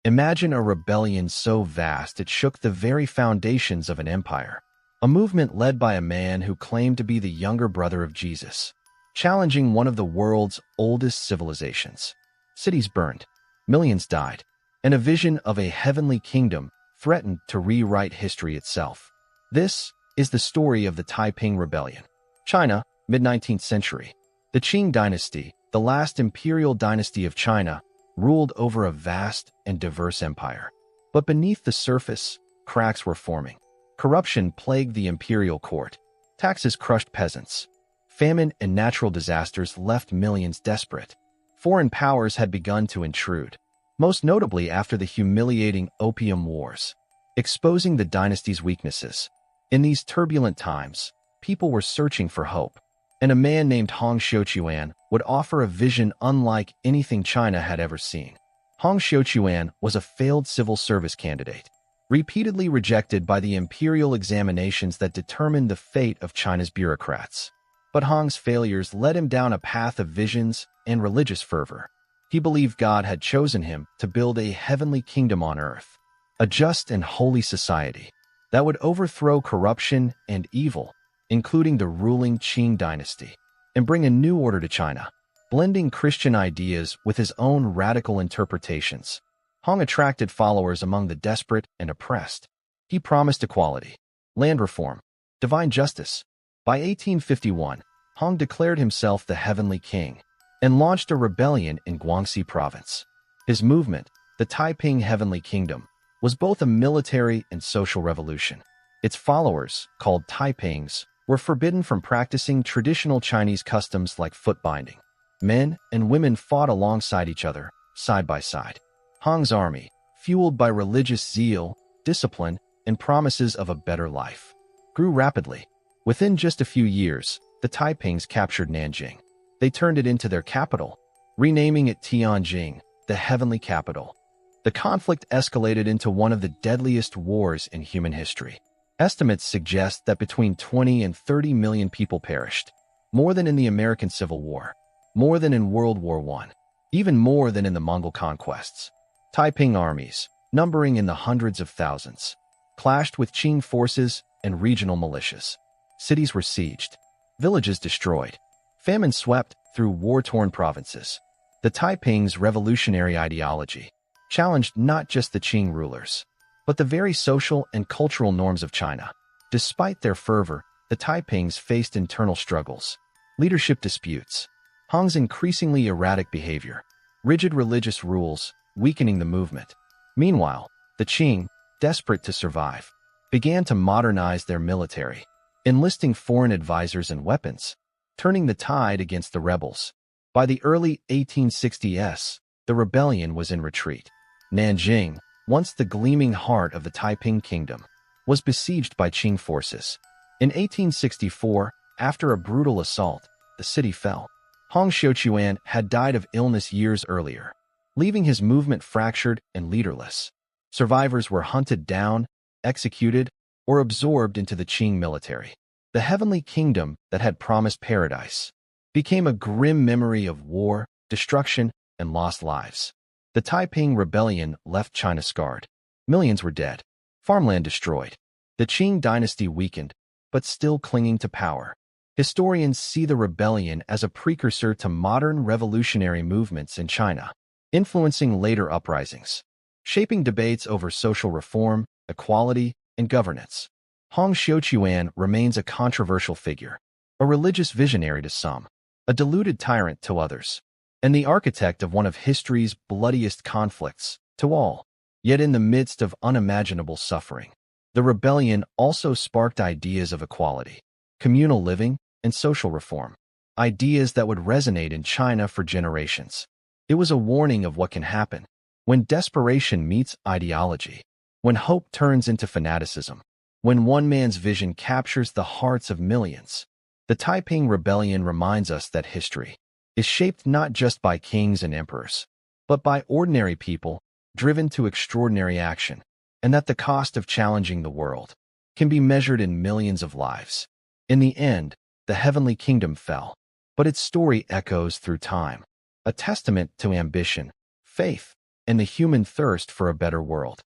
Imagine a rebellion so vast it shook the very foundations of an empire. A movement led by a man who claimed to be the younger brother of Jesus, challenging one of the world's oldest civilizations. Cities burned, millions died, and a vision of a heavenly kingdom threatened to rewrite history itself. This is the story of the Taiping Rebellion. China, mid-19th century. The Qing dynasty, the last imperial dynasty of China, ruled over a vast and diverse empire. But beneath the surface, cracks were forming. Corruption plagued the imperial court. Taxes crushed peasants. Famine and natural disasters left millions desperate. Foreign powers had begun to intrude, most notably after the humiliating Opium Wars, exposing the dynasty's weaknesses. In these turbulent times, people were searching for hope, and a man named Hong Xiuquan would offer a vision unlike anything China had ever seen. Hong Xiuquan was a failed civil service candidate, repeatedly rejected by the imperial examinations that determined the fate of China's bureaucrats. But Hong's failures led him down a path of visions and religious fervor. He believed God had chosen him to build a heavenly kingdom on earth, a just and holy society that would overthrow corruption and evil, including the ruling Qing dynasty, and bring a new order to China. Blending Christian ideas with his own radical interpretations, Hong attracted followers among the desperate and oppressed. He promised equality, land reform, divine justice. By 1851, Hong declared himself the heavenly king and launched a rebellion in Guangxi province. His movement, the Taiping Heavenly Kingdom, was both a military and social revolution. Its followers, called Taipings, were forbidden from practicing traditional Chinese customs like foot binding. Men and women fought alongside each other, side by side. Hong's army, fueled by religious zeal, discipline, and promises of a better life, grew rapidly. Within just a few years, the Taipings captured Nanjing. They turned it into their capital, renaming it Tianjin, the heavenly capital. The conflict escalated into one of the deadliest wars in human history. Estimates suggest that between 20 and 30 million people perished, more than in the American Civil War, more than in World War I, even more than in the Mongol conquests. Taiping armies, numbering in the hundreds of thousands, clashed with Qing forces and regional militias. Cities were sieged, villages destroyed. Famine swept through war-torn provinces. The Taiping's revolutionary ideology challenged not just the Qing rulers, but the very social and cultural norms of China. Despite their fervor, the Taipings faced internal struggles, leadership disputes, Hong's increasingly erratic behavior, rigid religious rules, weakening the movement. Meanwhile, the Qing, desperate to survive, began to modernize their military, enlisting foreign advisors and weapons, turning the tide against the rebels. By the early 1860s, the rebellion was in retreat. Nanjing, once the gleaming heart of the Taiping kingdom, was besieged by Qing forces. In 1864, after a brutal assault, the city fell. Hong Xiuquan had died of illness years earlier, leaving his movement fractured and leaderless. Survivors were hunted down, executed, or absorbed into the Qing military. The heavenly kingdom that had promised paradise became a grim memory of war, destruction, and lost lives. The Taiping Rebellion left China scarred. Millions were dead, farmland destroyed. The Qing dynasty weakened, but still clinging to power. Historians see the rebellion as a precursor to modern revolutionary movements in China, influencing later uprisings, shaping debates over social reform, equality, and governance. Hong Xiuquan remains a controversial figure, a religious visionary to some, a deluded tyrant to others, and the architect of one of history's bloodiest conflicts to all. Yet in the midst of unimaginable suffering, the rebellion also sparked ideas of equality, communal living, and social reform, ideas that would resonate in China for generations. It was a warning of what can happen when desperation meets ideology, when hope turns into fanaticism, when one man's vision captures the hearts of millions. The Taiping Rebellion reminds us that history is shaped not just by kings and emperors, but by ordinary people driven to extraordinary action, and that the cost of challenging the world can be measured in millions of lives. In the end, the heavenly kingdom fell, but its story echoes through time, a testament to ambition, faith, and the human thirst for a better world.